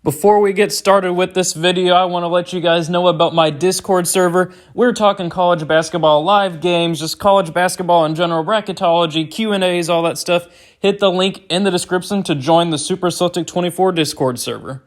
Before we get started with this video, I want to let you guys know about my Discord server. We're talking college basketball live games, just college basketball in general, bracketology, Q&As, all that stuff. Hit the link in the description to join the Super Celtic 24 Discord server.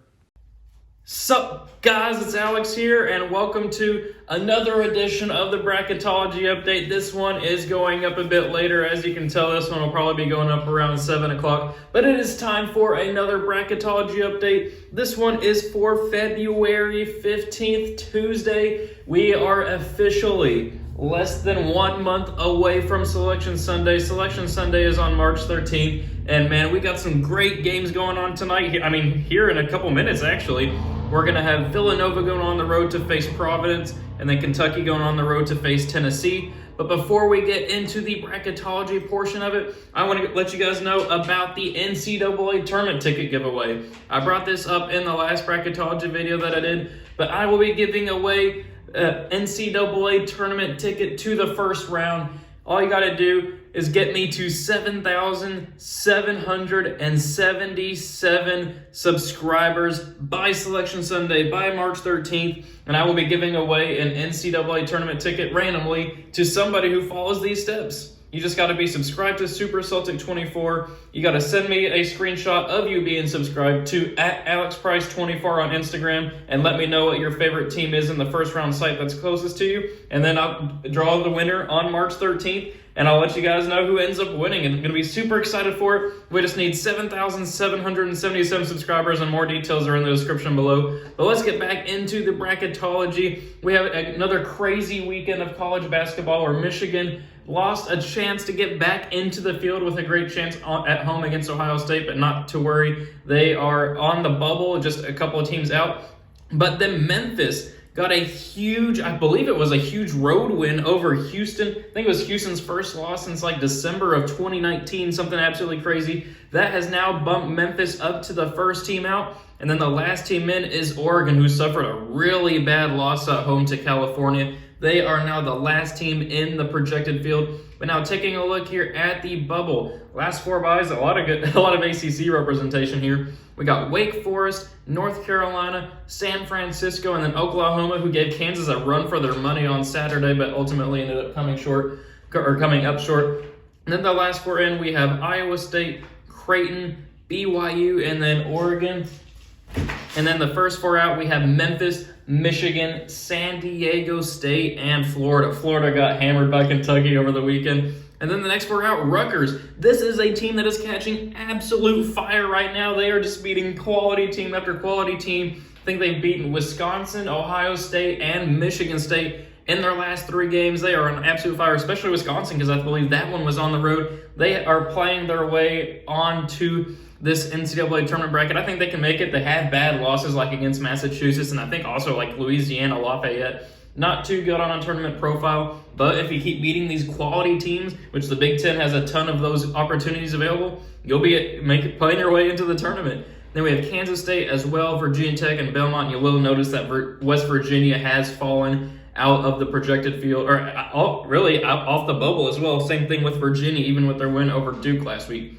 Sup guys, it's Alex here and welcome to another edition of the Bracketology update. This one is going up a bit later. As you can tell, this one will probably be going up around 7 o'clock. But it is time for another Bracketology update. This one is for February 15th, Tuesday. We are officially less than 1 month away from Selection Sunday. Selection Sunday is on March 13th. And man, we got some great games going on tonight. I mean, here in a couple minutes actually. We're going to have Villanova going on the road to face Providence, and then Kentucky going on the road to face Tennessee. But before we get into the bracketology portion of it, I want to let you guys know about the NCAA tournament ticket giveaway. I brought this up in the last bracketology video that I did, but I will be giving away an NCAA tournament ticket to the first round. All you got to do is get me to 7,777 subscribers by Selection Sunday, by March 13th, and I will be giving away an NCAA tournament ticket randomly to somebody who follows these steps. You just got to be subscribed to Super Celtic 24. You got to send me a screenshot of you being subscribed to @AlexPrice24 on Instagram and let me know what your favorite team is in the first round site that's closest to you. And then I'll draw the winner on March 13th. And I'll let you guys know who ends up winning. And I'm going to be super excited for it. We just need 7,777 subscribers, and more details are in the description below. But let's get back into the bracketology. We have another crazy weekend of college basketball where Michigan lost a chance to get back into the field with a great chance at home against Ohio State, but not to worry. They are on the bubble, just a couple of teams out. But then Memphis got a huge, I believe it was a huge road win over Houston. I think it was Houston's first loss since like December of 2019, something absolutely crazy. That has now bumped Memphis up to the first team out. And then the last team in is Oregon, who suffered a really bad loss at home to California. They are now the last team in the projected field. But now taking a look here at the bubble, last four byes, a lot of ACC representation here. We got Wake Forest, North Carolina, San Francisco, and then Oklahoma, who gave Kansas a run for their money on Saturday, but ultimately ended up coming up short. And then the last four in, we have Iowa State, Creighton, BYU, and then Oregon. And then the first four out, we have Memphis, Michigan, San Diego State, and Florida. Florida got hammered by Kentucky over the weekend. And then the next four out, Rutgers. This is a team that is catching absolute fire right now. They are just beating quality team after quality team. I think they've beaten Wisconsin, Ohio State, and Michigan State in their last three games. They are on absolute fire, especially Wisconsin, because I believe that one was on the road. They are playing their way onto this NCAA tournament bracket. I think they can make it. They had bad losses like against Massachusetts, and I think also like Louisiana, Lafayette. Not too good on a tournament profile, but if you keep beating these quality teams, which the Big Ten has a ton of those opportunities available, you'll be playing your way into the tournament. Then we have Kansas State as well, Virginia Tech, and Belmont. You will notice that West Virginia has fallen out of the projected field, or really off the bubble as well. Same thing with Virginia, even with their win over Duke last week.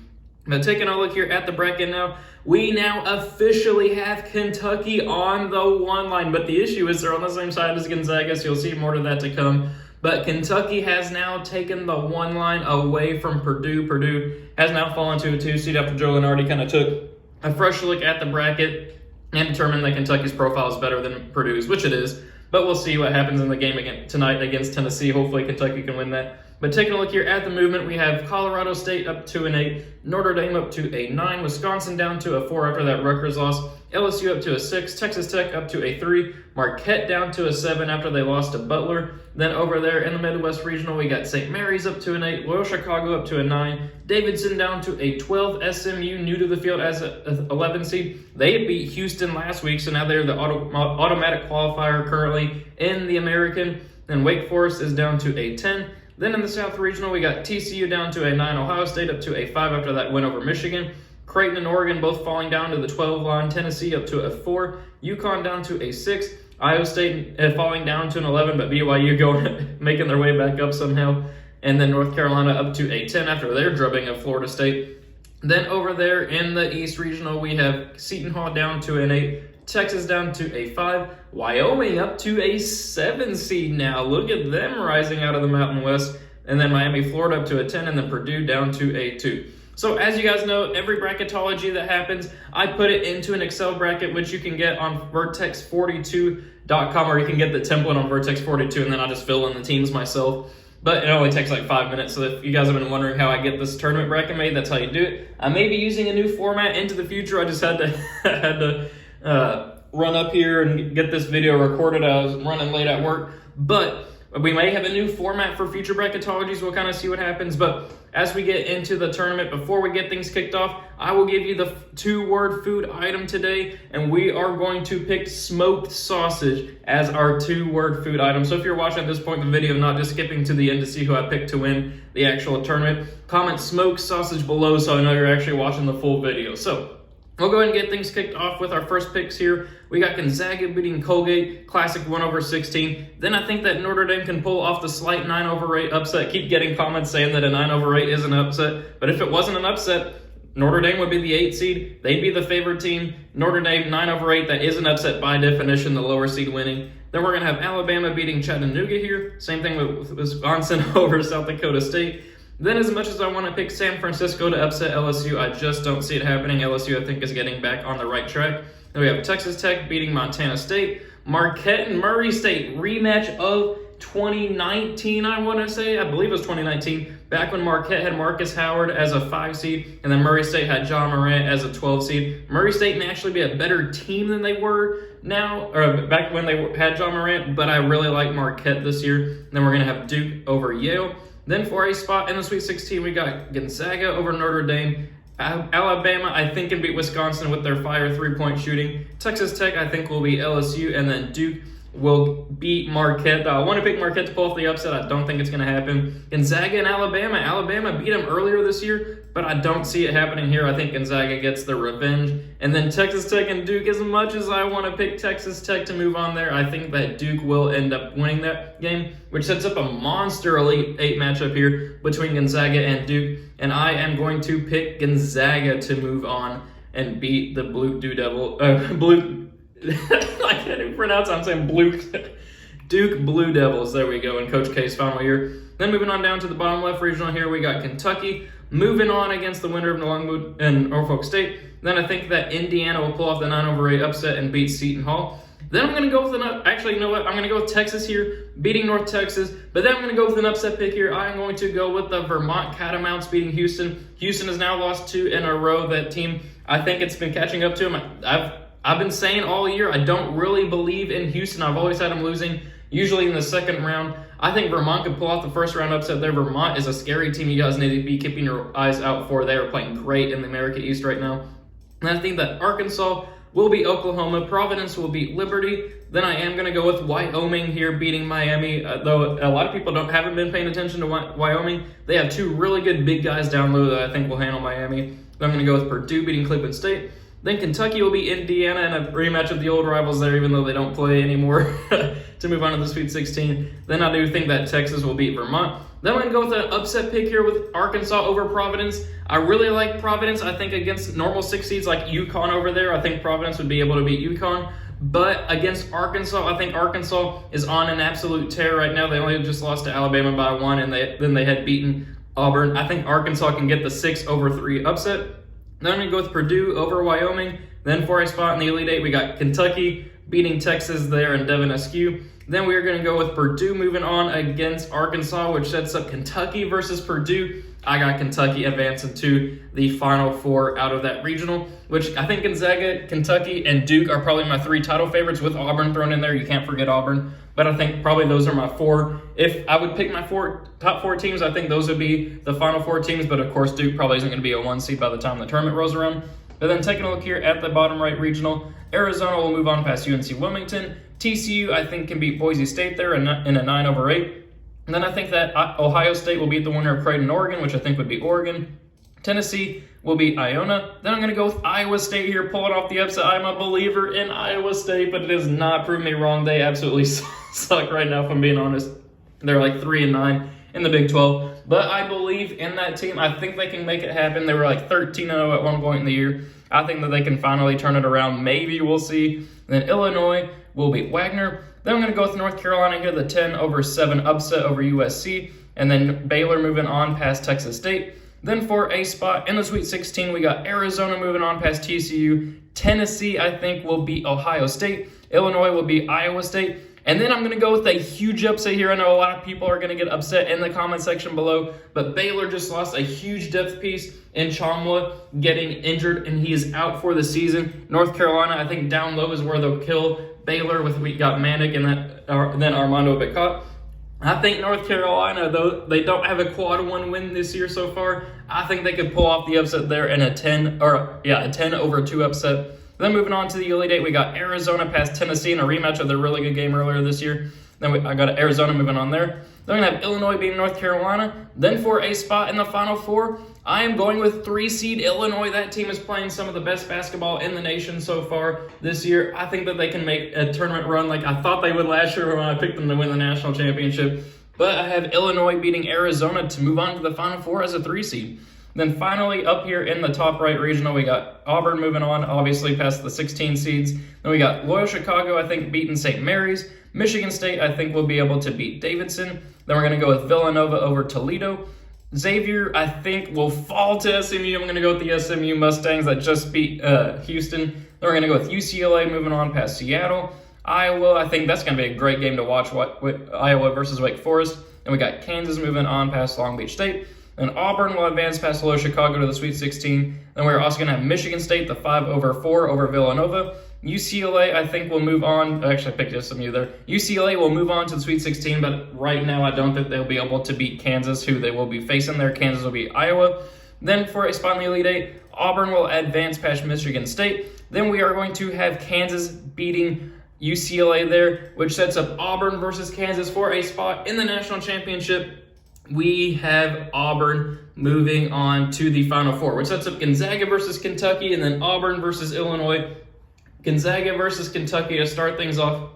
Now, taking a look here at the bracket now, we now officially have Kentucky on the one line. But the issue is they're on the same side as Gonzaga, so you'll see more of that to come. But Kentucky has now taken the one line away from Purdue. Purdue has now fallen to a 2 seed after Joe Lunardi kind of took a fresh look at the bracket and determined that Kentucky's profile is better than Purdue's, which it is. But we'll see what happens in the game tonight against Tennessee. Hopefully Kentucky can win that. But taking a look here at the movement, we have Colorado State up to an 8, Notre Dame up to a 9, Wisconsin down to a 4 after that Rutgers loss, LSU up to a 6, Texas Tech up to a 3, Marquette down to a 7 after they lost to Butler. Then over there in the Midwest Regional, we got St. Mary's up to an 8, Loyola Chicago up to a 9, Davidson down to a 12, SMU new to the field as an 11 seed. They beat Houston last week, so now they're the automatic qualifier currently in the American. Then Wake Forest is down to a 10. Then in the South Regional, we got TCU down to a 9, Ohio State up to a 5 after that win over Michigan. Creighton and Oregon both falling down to the 12 line. Tennessee up to a 4, UConn down to a 6, Iowa State falling down to an 11, but BYU making their way back up somehow. And then North Carolina up to a 10 after their drubbing of Florida State. Then over there in the East Regional, we have Seton Hall down to an 8, Texas down to a 5, Wyoming up to a 7 seed now. Look at them rising out of the Mountain West. And then Miami, Florida up to a 10, and then Purdue down to a 2. So as you guys know, every bracketology that happens, I put it into an Excel bracket, which you can get on vertex42.com, or you can get the template on Vertex42, and then I just fill in the teams myself. But it only takes like 5 minutes, so if you guys have been wondering how I get this tournament bracket made, that's how you do it. I may be using a new format into the future. I just had to run up here and get this video recorded. I was running late at work, but we may have a new format for future bracketologies. We'll kind of see what happens. But as we get into the tournament, before we get things kicked off, I will give you the 2-word food item today, and we are going to pick smoked sausage as our 2-word food item. So if you're watching at this point in the video, not just skipping to the end to see who I picked to win the actual tournament, comment smoked sausage below so I know you're actually watching the full video. So we'll go ahead and get things kicked off with our first picks here. We got Gonzaga beating Colgate, classic 1/16. Then I think that Notre Dame can pull off the slight 9/8 upset. Keep getting comments saying that a 9/8 is an upset, but if it wasn't an upset, Notre Dame would be the 8 seed. They'd be the favored team. Notre Dame 9/8, that is an upset by definition, the lower seed winning. Then we're going to have Alabama beating Chattanooga here. Same thing with Wisconsin over South Dakota State. Then as much as I want to pick San Francisco to upset LSU, I just don't see it happening. LSU, I think, is getting back on the right track. Then we have Texas Tech beating Montana State. Marquette and Murray State, rematch of 2019, I want to say. I believe it was 2019. Back when Marquette had Marcus Howard as a 5 seed, and then Murray State had John Morant as a 12 seed. Murray State may actually be a better team than they were now, or back when they had John Morant, but I really like Marquette this year. Then we're going to have Duke over Yale. Then for a spot in the Sweet 16, we got Gonzaga over Notre Dame. Alabama, I think, can beat Wisconsin with their fire 3-point shooting. Texas Tech, I think, will beat LSU. And then Duke will beat Marquette. I want to pick Marquette to pull off the upset. I don't think it's going to happen. Gonzaga and Alabama. Alabama beat them earlier this year, but I don't see it happening here. I think Gonzaga gets the revenge. And then Texas Tech and Duke, as much as I want to pick Texas Tech to move on there, I think that Duke will end up winning that game, which sets up a monster Elite 8 matchup here between Gonzaga and Duke. And I am going to pick Gonzaga to move on and beat the Blue I can't even pronounce it. I'm saying Duke Blue Devils. There we go, in Coach K's final year. Then moving on down to the bottom left regional here, we got Kentucky moving on against the winner of Longwood and Norfolk State. Then I think that Indiana will pull off the 9/8 upset and beat Seton Hall. Then I'm going to go with actually, you know what? I'm going to go with Texas here, beating North Texas. But then I'm going to go with an upset pick here. I'm going to go with the Vermont Catamounts beating Houston. Houston has now lost 2 in a row. That team, I think it's been catching up to them. I've been saying all year, I don't really believe in Houston. I've always had them losing, usually in the second round. I think Vermont could pull off the first round upset there. Vermont is a scary team you guys need to be keeping your eyes out for. They are playing great in the America East right now. And I think that Arkansas will beat Oklahoma. Providence will beat Liberty. Then I am going to go with Wyoming here beating Miami. Though a lot of people haven't been paying attention to Wyoming. They have 2 really good big guys down low that I think will handle Miami. Then I'm going to go with Purdue beating Cleveland State. Then Kentucky will beat Indiana in a rematch of the old rivals there, even though they don't play anymore, to move on to the Sweet 16. Then I do think that Texas will beat Vermont. Then I'm going to go with an upset pick here with Arkansas over Providence. I really like Providence. I think against normal 6 seeds like UConn over there, I think Providence would be able to beat UConn. But against Arkansas, I think Arkansas is on an absolute tear right now. They only just lost to Alabama by 1, and then they had beaten Auburn. I think Arkansas can get the 6/3 upset. Then I'm going to go with Purdue over Wyoming. Then for a spot in the Elite 8, we got Kentucky beating Texas there and Devin Askew. Then we are going to go with Purdue moving on against Arkansas, which sets up Kentucky versus Purdue. I got Kentucky advancing to the Final Four out of that regional, which I think Gonzaga, Kentucky, and Duke are probably my 3 title favorites with Auburn thrown in there. You can't forget Auburn. But I think probably those are my 4. If I would pick my top 4 teams, I think those would be the Final Four teams. But of course, Duke probably isn't going to be a 1 seed by the time the tournament rolls around. But then taking a look here at the bottom right regional, Arizona will move on past UNC Wilmington. TCU, I think, can beat Boise State there in a 9/8. And then I think that Ohio State will beat the winner of Creighton, Oregon, which I think would be Oregon. Tennessee will beat Iona. Then I'm going to go with Iowa State here, pulling off the upset. I'm a believer in Iowa State, but it has not proved me wrong. They absolutely suck right now, if I'm being honest. They're like 3-9 in the Big 12. But I believe in that team. I think they can make it happen. They were like 13-0 at one point in the year. I think that they can finally turn it around. Maybe we'll see. Then Illinois will beat Wagner. Then I'm going to go with North Carolina here, the 10-7 upset over USC. And then Baylor moving on past Texas State. Then for a spot in the Sweet 16, we got Arizona moving on past TCU. Tennessee, I think, will beat Ohio State. Illinois will beat Iowa State. And then I'm going to go with a huge upset here. I know a lot of people are going to get upset in the comment section below, but Baylor just lost a huge depth piece in Ncaa getting injured, and he is out for the season. North Carolina, I think down low is where they'll kill Baylor with we got Manic and then Armando Bacot. I think North Carolina, though they don't have a quad one win this year so far, I think they could pull off the upset there in a 10-2 upset. Then moving on to the Elite Eight, we got Arizona past Tennessee in a rematch of their really good game earlier this year. Then I got Arizona moving on there. Then we're going to have Illinois beating North Carolina. Then for a spot in the Final Four, I am going with 3-seed Illinois. That team is playing some of the best basketball in the nation so far this year. I think that they can make a tournament run like I thought they would last year when I picked them to win the national championship. But I have Illinois beating Arizona to move on to the Final Four as a 3-seed. Then finally, up here in the top right regional, we got Auburn moving on, obviously past the 16 seeds. Then we got Loyola Chicago, I think, beating St. Mary's. Michigan State, I think, will be able to beat Davidson. Then we're going to go with Villanova over Toledo. Xavier, I think, will fall to SMU. I'm going to go with the SMU Mustangs that just beat Houston. Then we're going to go with UCLA moving on past Seattle. Iowa, I think that's going to be a great game to watch, Iowa versus Wake Forest. And we got Kansas moving on past Long Beach State. Then Auburn will advance past Loyola Chicago to the Sweet 16. Then we're also going to have Michigan State, the 5-4 over Villanova. UCLA, I think, will move on. Actually, I picked SMU there. UCLA will move on to the Sweet 16, but right now I don't think they'll be able to beat Kansas, who they will be facing there. Kansas will beat Iowa. Then for a spot in the Elite Eight, Auburn will advance past Michigan State. Then we are going to have Kansas beating UCLA there, which sets up Auburn versus Kansas for a spot in the national championship. We have Auburn moving on to the Final Four, which sets up Gonzaga versus Kentucky, and then Auburn versus Illinois. Gonzaga versus Kentucky to start things off.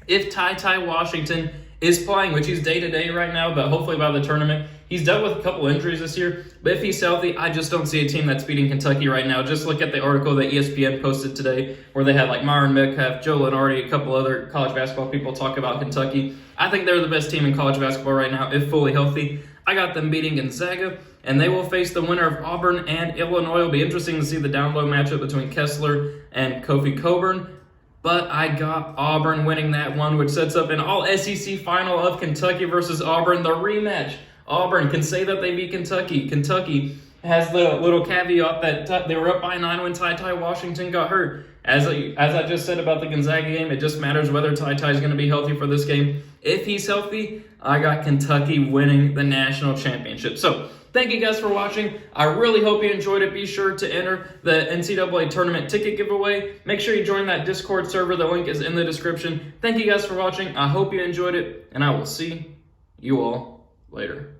If Ty Washington is playing, which he's day-to-day right now, but hopefully by the tournament, he's dealt with a couple injuries this year. But if he's healthy, I just don't see a team that's beating Kentucky right now. Just look at the article that ESPN posted today where they had like Myron Metcalf, Joe Lunardi, a couple other college basketball people talk about Kentucky. I think they're the best team in college basketball right now, if fully healthy. I got them beating Gonzaga, and they will face the winner of Auburn and Illinois. It'll be interesting to see the down-low matchup between Kessler and Kofi Cockburn. But I got Auburn winning that one, which sets up an all-SEC final of Kentucky versus Auburn, the rematch. Auburn can say that they beat Kentucky. Kentucky has the little caveat that they were up by 9 when Ty Washington got hurt. As I just said about the Gonzaga game, it just matters whether Ty is going to be healthy for this game. If he's healthy, I got Kentucky winning the national championship. So, thank you guys for watching. I really hope you enjoyed it. Be sure to enter the NCAA tournament ticket giveaway. Make sure you join that Discord server. The link is in the description. Thank you guys for watching. I hope you enjoyed it, and I will see you all later.